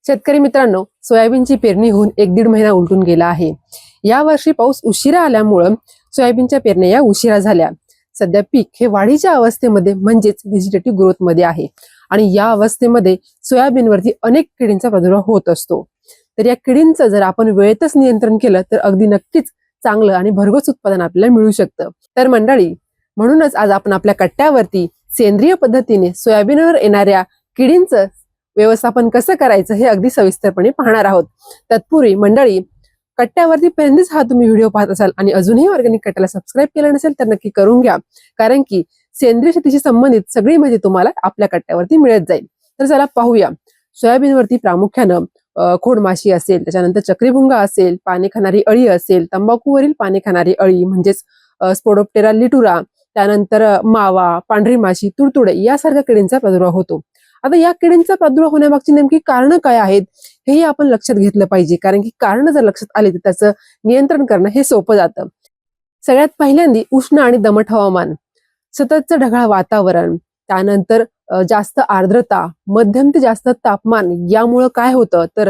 शेतकरी मित्रांनो, सोयाबीनची पेरणी होऊन 1-1.5 महिना उलटून गेला आहे. या वर्षी पाऊस उशिरा आल्यामुळे सोयाबीनच्या पेरण्या या उशिरा झाल्या. सध्या पीक हे वाढीच्या अवस्थेमध्ये म्हणजेच व्हेजिटेटिव्ह ग्रोथ मध्ये आहे आणि या अवस्थेमध्ये सोयाबीनवरती अनेक किडींचा प्रादुर्भाव होत असतो. तर या किडींचं जर आपण वेळेतच नियंत्रण केलं तर अगदी नक्कीच चांगलं आणि भरघोस उत्पादन आपल्याला मिळू शकतं. तर मंडळी, म्हणूनच आज आपण आपल्या कट्ट्यावरती सेंद्रिय पद्धतीने सोयाबीनवर येणाऱ्या किडींचं व्यवस्थापन कसं करायचं हे अगदी सविस्तरपणे पाहणार आहोत. तत्पूर्वी मंडळी, कट्ट्यावरती पहिल्यांदाच हा तुम्ही व्हिडिओ पाहत असाल आणि अजूनही ऑर्गॅनिक कट्ट्याला सबस्क्राईब केलं नसेल तर नक्की करून घ्या, कारण की सेंद्रिय शेतीशी संबंधित सगळी माहिती तुम्हाला आपल्या कट्ट्यावरती मिळत जाईल. तर चला पाहूया. सोयाबीनवरती प्रामुख्यानं खोडमाशी असेल, त्याच्यानंतर चक्रीभुंगा असेल, पाने खाणारी अळी असेल, तंबाखूवरील पाने खाणारी अळी म्हणजेच स्पोडोप्टेरा लिटुरा, त्यानंतर मावा, पांढरी माशी, तुडतुडे यासारख्या किडींचा प्रादुर्भाव होतो. आता या किडींचा प्रादुर्भाव होण्यामागची नेमकी कारणं काय आहेत हेही आपण लक्षात घेतलं पाहिजे, कारण की कारणं जर लक्षात आली तर त्याचं नियंत्रण करणं हे सोपं जातं. सगळ्यात पहिल्यांदा उष्ण आणि दमट हवामान, सततचं ढगाळ वातावरण, त्यानंतर जास्त आर्द्रता, मध्यम ते जास्त तापमान यामुळं काय होतं तर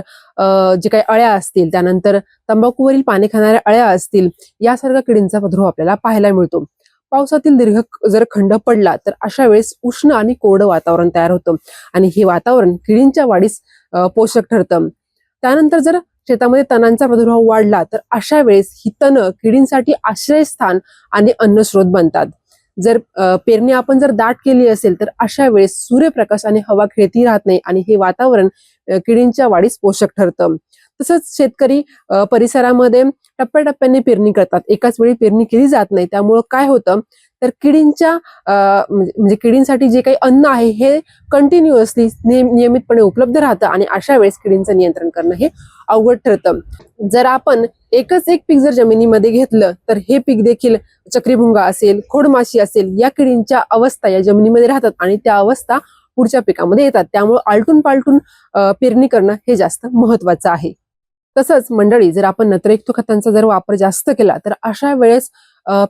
जे काही अळ्या असतील, त्यानंतर तंबाखूवरील पाने खाणाऱ्या अळ्या असतील, यासारख्या किडींचा प्रादुर्भाव आपल्याला पाहायला मिळतो. पावसातील दीर्घ जर खंड पडला तर अशा वेळेस उष्ण आणि कोरडं वातावरण तयार होतं आणि हे वातावरण किडींच्या वाढीस पोषक ठरतं. त्यानंतर जर शेतामध्ये तणांचा प्रादुर्भाव वाढला तर अशा वेळेस ही तणं किडींसाठी आश्रयस्थान आणि अन्नस्रोत बनतात. जर पेरणी आपण जर दाट केली असेल तर अशा वेळेस सूर्यप्रकाश आणि हवा खेळती राहत नाही आणि हे वातावरण किडींच्या वाढीस पोषक ठरतं. तसंच शेतकरी परिसरामध्ये टप्प्याटप्प्याने पेरणी करतात, एकाच वेळी पेरणी केली जात नाही. त्यामुळं काय होतं तर किडींच्या म्हणजे किडींसाठी जे काही अन्न आहे हे कंटिन्युअसली नियमितपणे उपलब्ध राहतं आणि अशा वेळेस किडींचं नियंत्रण करणं हे अवघड ठरतं. जर आपण एकच एक पीक जर जमिनीमध्ये घेतलं तर हे पीक देखील चक्रीभुंगा असेल, खोडमाशी असेल, या किडींच्या अवस्था या जमिनीमध्ये राहतात आणि त्या अवस्था पुढच्या पिकामध्ये येतात. त्यामुळे आलटून पालटून पेरणी करणं हे जास्त महत्वाचं आहे. तसंच मंडळी, जर आपण नत्रयुक्त खतांचा जर वापर जास्त केला तर अशा वेळेस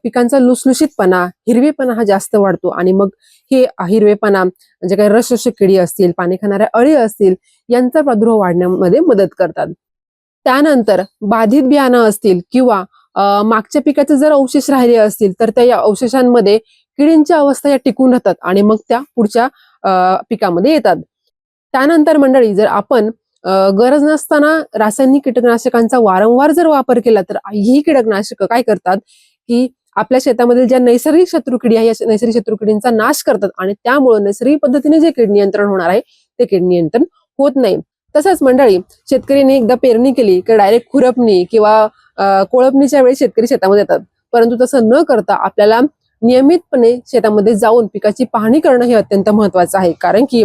पिकांचा लुसलुशीतपणा, हिरवेपणा हा जास्त वाढतो आणि मग हे हिरवेपणा जे काही रस शोषक किडी असतील, पाने खाणाऱ्या अळी असतील, यांचा प्रादुर्भाव वाढण्यामध्ये मदत करतात. त्यानंतर बाधित बियाणं असतील किंवा मागच्या पिकाचे जर अवशेष राहिले असतील तर त्या या अवशेषांमध्ये किडींच्या अवस्था या टिकून राहतात आणि मग त्या पुढच्या पिकामध्ये येतात. त्यानंतर मंडळी, जर आपण गरज नसताना रासायनिक कीटकनाशकांचा वारंवार जर वापर केला तर ही कीटकनाशक काय करतात की आपल्या शेतामधील ज्या नैसर्गिक शत्रुकिडी आहे या नैसर्गिक शत्रुकिडींचा नाश करतात आणि त्यामुळे नैसर्गिक पद्धतीने जे कीड नियंत्रण होणार आहे ते कीड नियंत्रण होत नाही. तसंच मंडळी, शेतकऱ्यांनी एकदा पेरणी केली की डायरेक्ट खुरपणी किंवा कोळपणीच्या वेळी शेतकरी शेतामध्ये येतात, परंतु तसं न करता आपल्याला नियमितपणे शेतामध्ये जाऊन पिकाची पाहणी करणं हे अत्यंत महत्वाचं आहे, कारण की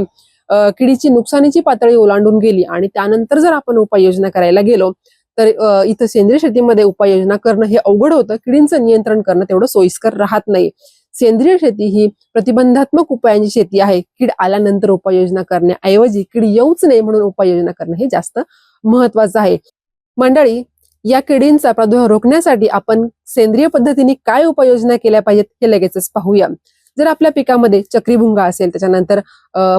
किडीची नुकसानीची पातळी ओलांडून गेली आणि त्यानंतर जर आपण उपाययोजना करायला गेलो तर इथं सेंद्रिय शेतीमध्ये उपाययोजना करणं हे अवघड होतं. किडींचं नियंत्रण करणं तेवढं सोयीस्कर राहत नाही. सेंद्रिय शेती ही प्रतिबंधात्मक उपायांची शेती आहे. कीड आल्यानंतर उपाययोजना करण्याऐवजी कीड येऊच नये म्हणून उपाययोजना करणं हे जास्त महत्वाचं आहे. मंडळी, या किडींचा प्रादुर्भाव रोखण्यासाठी आपण सेंद्रिय पद्धतीने काय उपाययोजना केल्या पाहिजेत हे लगेचच पाहूया. जर आपल्या पिकामध्ये चक्रीभुंगा असेल, त्याच्यानंतर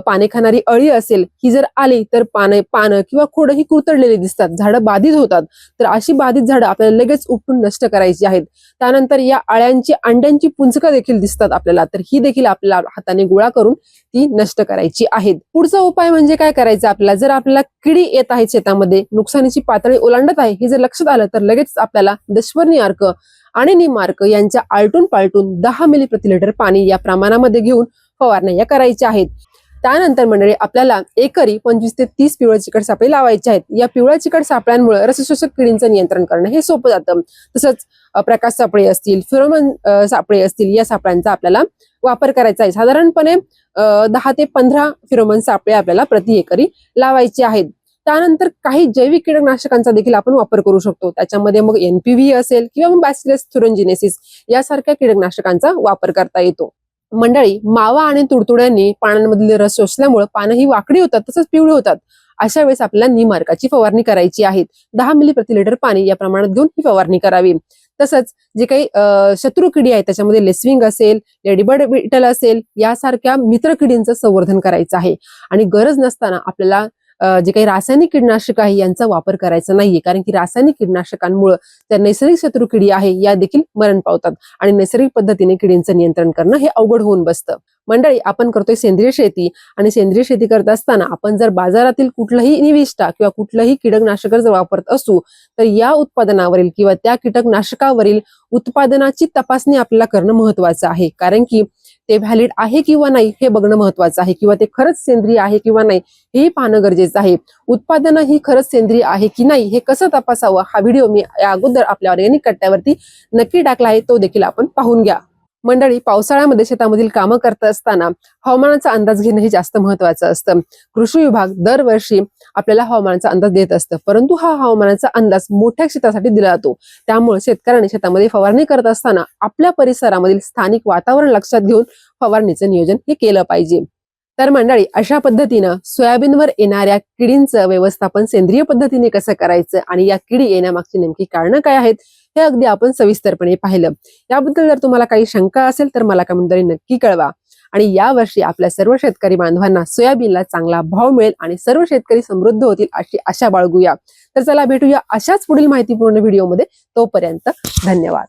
पाने खाणारी अळी असेल, ही जर आली तर पानं किंवा खोडं ही कुरतडलेली दिसतात, झाडं बाधित होतात. तर अशी बाधित झाडं आपल्याला लगेच उपटून नष्ट करायची आहेत. त्यानंतर या अळ्यांची अंड्यांची पुंजकं देखील दिसतात आपल्याला, तर ही देखील आपल्याला हाताने गोळा करून ती नष्ट करायची आहेत. पुढचा उपाय म्हणजे काय करायचं आपल्याला, जर आपल्याला किडी येत आहे शेतामध्ये, नुकसानीची पातळी ओलांडत आहे हे जर लक्षात आलं तर लगेच आपल्याला दशवर्णी अर्क आणि निमार्क यांच्या आलटून पालटून 10 मिली प्रति लिटर पाणी या प्रमाणामध्ये घेऊन फवारण्या या करायच्या आहेत. त्यानंतर मंडळी, आपल्याला एकरी 25 ते 30 पिवळ्या चिकट सापळे लावायचे आहेत. या पिवळ्या चिकट सापळ्यांमुळे रसशोषक किडींचं नियंत्रण करणं हे सोपं जातं. तसंच प्रकाश सापळे असतील, फेरोमोन सापळे असतील, या सापळ्यांचा आपल्याला वापर करायचा आहे. साधारणपणे 10 ते 15 फेरोमोन सापळे आपल्याला प्रति एकरी लावायचे आहेत. त्यानंतर काही जैविक कीटकनाशकांचा देखील आपण वापर करू शकतो. त्याच्यामध्ये मग NPV असेल किंवा मग बॅसिलस थुरिनजिनेसिस यासारख्या कीटकनाशकांचा वापर करता येतो. मंडळी, मावा आणि तुडतुड्यांनी पानांमधील रस शोषल्यामुळे पानं ही वाकडी होतात, तसंच पिवळी होतात. अशा वेळेस आपल्याला निमार्काची फवारणी करायची आहे. 10 मिली प्रति लिटर पाणी या प्रमाणात घेऊन ही फवारणी करावी. तसंच जे काही शत्रू किडी आहे त्याच्यामध्ये लेस्विंग असेल, लेडीबर्ड बीटल असेल, यासारख्या मित्र किडींचं संवर्धन करायचं आहे आणि गरज नसताना आपल्याला जे काही रासायनिक कीटकनाशक आहे यांचा वापर करायचा नाहीये, कारण की रासायनिक कीटकनाशकांमुळे त्या नैसर्गिक शत्रू किडी आहे या देखील मरण पावतात आणि नैसर्गिक पद्धतीने किडींचं नियंत्रण करणं हे अवघड होऊन बसतं. मंडळी, आपण करतोय सेंद्रिय शेती आणि सेंद्रिय शेती करत असताना आपण जर बाजारातील कुठलंही निविष्ठा किंवा कुठलंही कीटकनाशक जर वापरत असू तर या उत्पादनावरील किंवा त्या कीटकनाशकावरील उत्पादनाची तपासणी आपल्याला करणं महत्वाचं आहे, कारण की ते व्हॅलिड आहे किंवा नाही हे बघणं महत्वाचं आहे, किंवा ते खरंच सेंद्रिय आहे किंवा नाही हे पाहणं गरजेचं आहे. उत्पादन ही खरंच सेंद्रिय आहे की नाही हे कसं तपासावं हा व्हिडिओ मी या अगोदर आपल्या ऑर्गॅनिक कट्ट्यावरती नक्की टाकला आहे, तो देखील आपण पाहून घ्या. मंडळी, पावसाळ्यामध्ये शेतामधील कामं करत असताना हवामानाचा अंदाज घेणं हे जास्त महत्वाचं असतं. कृषी विभाग दरवर्षी आपल्याला हवामानाचा अंदाज देत असतं, परंतु हा हवामानाचा अंदाज मोठ्या क्षेत्रासाठी दिला जातो. त्यामुळे शेतकऱ्यांनी शेतामध्ये फवारणी करत असताना आपल्या परिसरामधील स्थानिक वातावरण लक्षात घेऊन फवारणीचं नियोजन हे केलं पाहिजे. तर मंडळी, अशा पद्धतीनं सोयाबीनवर येणाऱ्या किडींचं व्यवस्थापन सेंद्रिय पद्धतीने कसं करायचं आणि या किडी येण्यामागची नेमकी कारणं काय आहेत हे अगदी आपण सविस्तरपणे पाहिलं. याबद्दल जर तुम्हाला काही शंका असेल तर मला कमेंटद्वारे नक्की कळवा. आणि यावर्षी आपल्या सर्व शेतकरी बांधवांना सोयाबीनला चांगला भाव मिळेल आणि सर्व शेतकरी समृद्ध होतील अशी आशा बाळगूया. तर चला भेटूया अशाच पुढील माहितीपूर्ण व्हिडिओमध्ये. तोपर्यंत धन्यवाद.